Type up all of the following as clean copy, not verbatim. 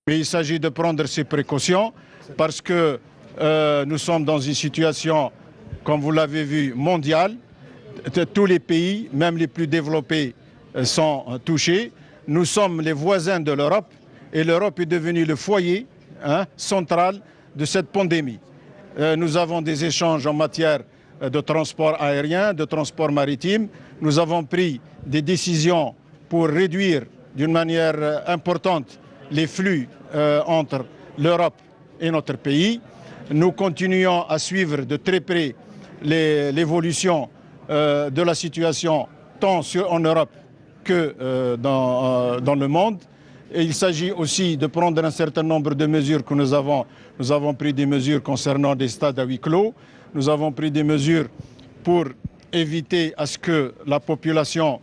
Mais il s'agit de prendre ses précautions parce que nous sommes dans une situation, comme vous l'avez vu, mondiale. Tous les pays, même les plus développés, sont touchés. Nous sommes les voisins de l'Europe et l'Europe est devenue le foyer central de cette pandémie. Nous avons des échanges en matière de transport aérien, de transport maritime. Nous avons pris des décisions pour réduire d'une manière importante les flux entre l'Europe et notre pays. Nous continuons à suivre de très près l'évolution de la situation tant en Europe que dans le monde. Et il s'agit aussi de prendre un certain nombre de mesures que nous avons. Nous avons pris des mesures concernant des stades à huis clos. Nous avons pris des mesures pour éviter à ce que la population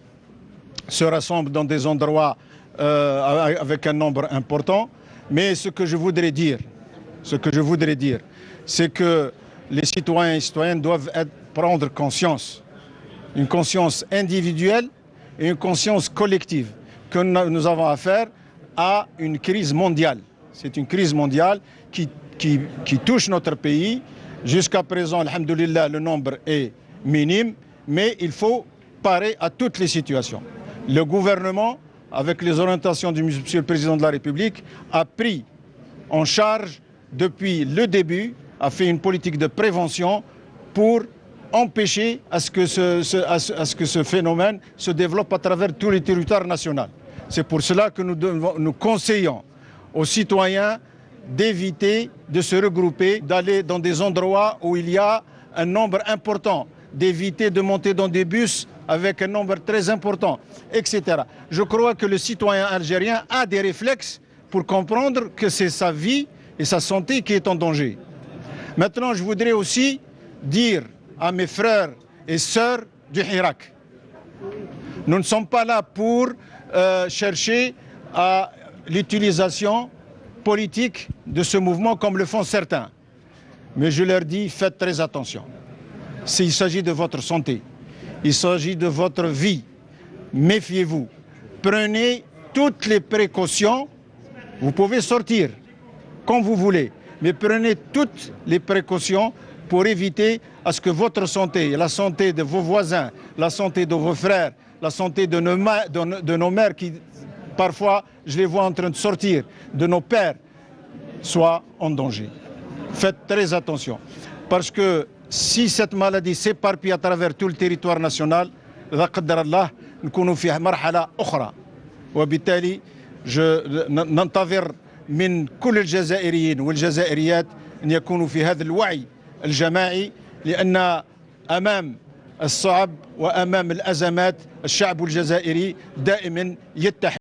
se rassemble dans des endroits avec un nombre important. Mais ce que je voudrais dire, c'est que les citoyens et citoyennes doivent prendre conscience, une conscience individuelle et une conscience collective, que nous avons affaire à une crise mondiale. C'est une crise mondiale qui touche notre pays. Jusqu'à présent, alhamdoulilah, le nombre est minime, mais il faut parer à toutes les situations. Le gouvernement, avec les orientations du Monsieur le Président de la République, a pris en charge depuis le début, a fait une politique de prévention pour empêcher à ce que ce phénomène se développe à travers tous les territoires nationaux. C'est pour cela que nous conseillons aux citoyens d'éviter de se regrouper, d'aller dans des endroits où il y a un nombre important, d'éviter de monter dans des bus avec un nombre très important, etc. Je crois que le citoyen algérien a des réflexes pour comprendre que c'est sa vie et sa santé qui est en danger. Maintenant, je voudrais aussi dire à mes frères et sœurs du Hirak, nous ne sommes pas là pour chercher à l'utilisation politique de ce mouvement comme le font certains. Mais je leur dis, faites très attention. S'il s'agit de votre santé, il s'agit de votre vie, méfiez-vous. Prenez toutes les précautions. Vous pouvez sortir quand vous voulez, mais prenez toutes les précautions pour éviter à ce que votre santé, la santé de vos voisins, la santé de vos frères, la santé de nos mères qui, parfois, je les vois en train de sortir, de nos pères, soit en danger. Faites très attention. Parce que si cette maladie s'éparpille à travers tout le territoire national, لا قدر الله نكونوا في مرحلة أخرى. وبالتالي ننتظر من كل الجزائريين والجزائريات أن يكونوا في هذا الوعي الجماعي، لأن أمام الصعب وأمام الأزمات الشعب الجزائري دائما يتحد.